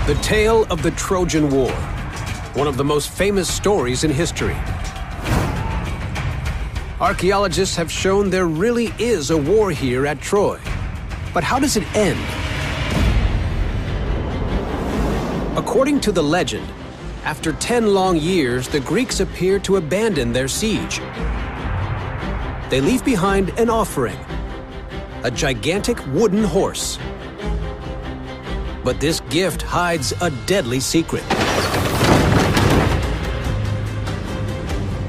The tale of the Trojan War, one of the most famous stories in history. Archaeologists have shown there really is a war here at Troy. But how does it end? According to the legend, after 10 long years, the Greeks appear to abandon their siege. They leave behind an offering, a gigantic wooden horse. But this gift hides a deadly secret.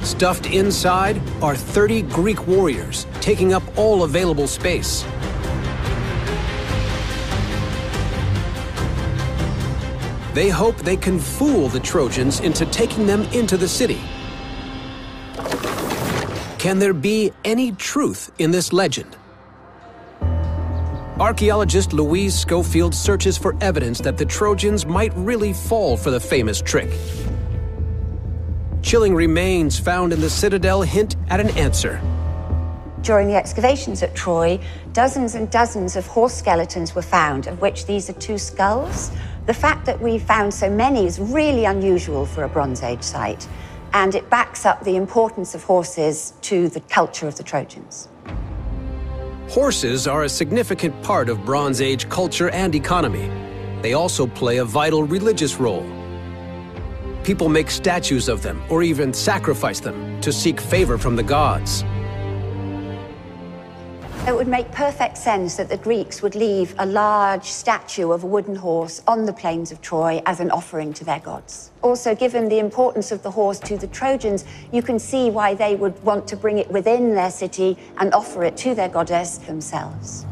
Stuffed inside are 30 Greek warriors, taking up all available space. They hope they can fool the Trojans into taking them into the city. Can there be any truth in this legend? Archaeologist Louise Schofield searches for evidence that the Trojans might really fall for the famous trick. Chilling remains found in the citadel hint at an answer. During the excavations at Troy, dozens and dozens of horse skeletons were found, of which these are 2 skulls. The fact that we found so many is really unusual for a Bronze Age site, and it backs up the importance of horses to the culture of the Trojans. Horses are a significant part of Bronze Age culture and economy. They also play a vital religious role. People make statues of them or even sacrifice them to seek favor from the gods. It would make perfect sense that the Greeks would leave a large statue of a wooden horse on the plains of Troy as an offering to their gods. Also, given the importance of the horse to the Trojans, you can see why they would want to bring it within their city and offer it to their goddess themselves.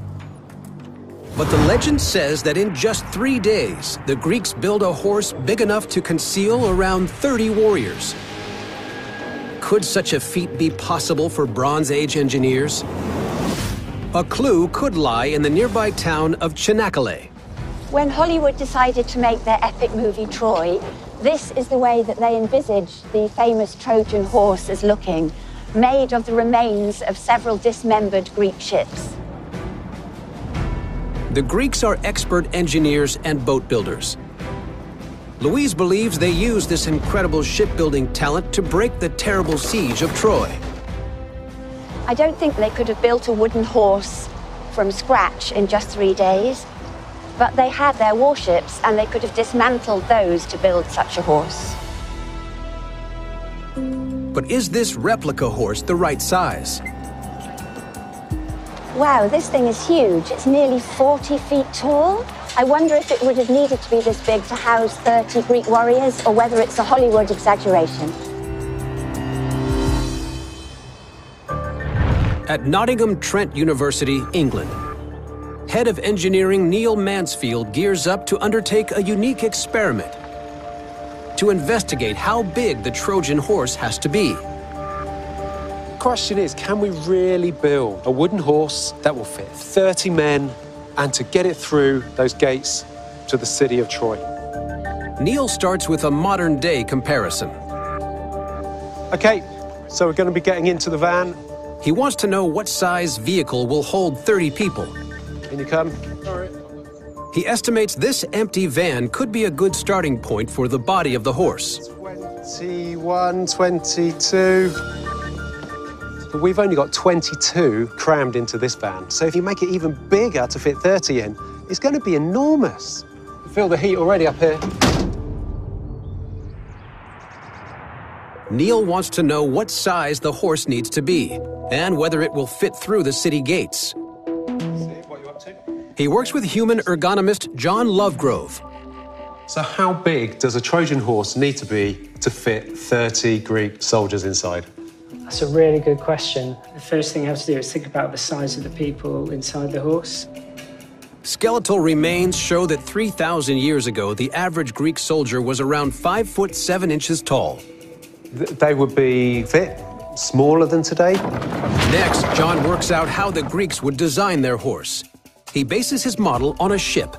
But the legend says that in just 3 days, the Greeks build a horse big enough to conceal around 30 warriors. Could such a feat be possible for Bronze Age engineers? A clue could lie in the nearby town of Çanakkale. When Hollywood decided to make their epic movie Troy, this is the way that they envisaged the famous Trojan horse as looking, made of the remains of several dismembered Greek ships. The Greeks are expert engineers and boat builders. Louise believes they used this incredible shipbuilding talent to break the terrible siege of Troy. I don't think they could have built a wooden horse from scratch in just 3 days, but they had their warships and they could have dismantled those to build such a horse. But is this replica horse the right size? Wow, this thing is huge. It's nearly 40 feet tall. I wonder if it would have needed to be this big to house 30 Greek warriors, or whether it's a Hollywood exaggeration. At Nottingham Trent University, England, head of engineering Neil Mansfield gears up to undertake a unique experiment to investigate how big the Trojan horse has to be. The question is, can we really build a wooden horse that will fit 30 men and to get it through those gates to the city of Troy? Neil starts with a modern-day comparison. Okay, so we're going to be getting into the van. He wants to know what size vehicle will hold 30 people. Can you come? All right. He estimates this empty van could be a good starting point for the body of the horse. 21, 22. But we've only got 22 crammed into this van. So if you make it even bigger to fit 30 in, it's going to be enormous. Feel the heat already up here. Neil wants to know what size the horse needs to be and whether it will fit through the city gates. What you up to? He works with human ergonomist John Lovegrove. So how big does a Trojan horse need to be to fit 30 Greek soldiers inside? That's a really good question. The first thing you have to do is think about the size of the people inside the horse. Skeletal remains show that 3,000 years ago, the average Greek soldier was around 5 foot 7 inches tall. They would be fit, smaller than today. Next, John works out how the Greeks would design their horse. He bases his model on a ship.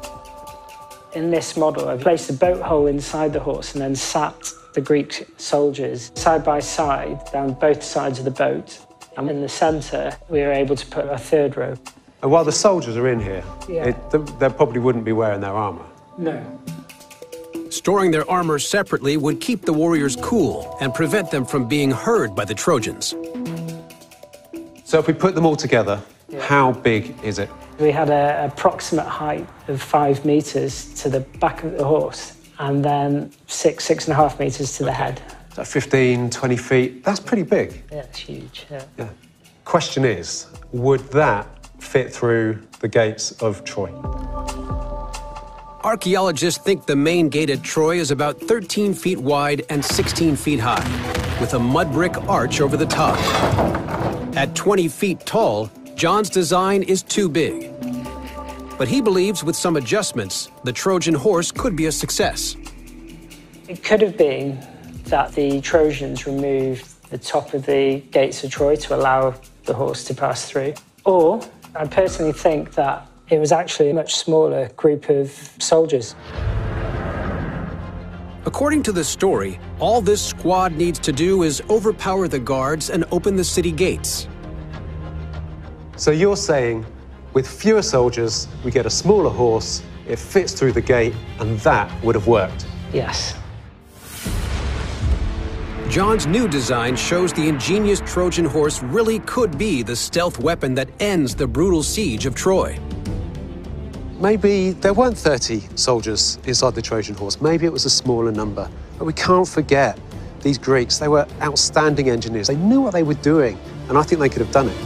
In this model, I've placed a boat hole inside the horse and then sat the Greek soldiers side by side down both sides of the boat. And in the centre, we were able to put a third row. And while the soldiers are in here, Yeah. they probably wouldn't be wearing their armour. No. Storing their armor separately would keep the warriors cool and prevent them from being heard by the Trojans. So if we put them all together, how big is it? We had an approximate height of 5 meters to the back of the horse, and then 6.5 meters to the head. So 15, 20 feet, that's pretty big. Yeah, it's huge, Yeah. Question is, would that fit through the gates of Troy? Archaeologists think the main gate at Troy is about 13 feet wide and 16 feet high, with a mud brick arch over the top. At 20 feet tall, John's design is too big. But he believes with some adjustments, the Trojan horse could be a success. It could have been that the Trojans removed the top of the gates of Troy to allow the horse to pass through. Or I personally think that it was actually a much smaller group of soldiers. According to the story, all this squad needs to do is overpower the guards and open the city gates. So you're saying, with fewer soldiers, we get a smaller horse, it fits through the gate, and that would have worked? Yes. John's new design shows the ingenious Trojan horse really could be the stealth weapon that ends the brutal siege of Troy. Maybe there weren't 30 soldiers inside the Trojan horse. Maybe it was a smaller number. But we can't forget these Greeks. They were outstanding engineers. They knew what they were doing, and I think they could have done it.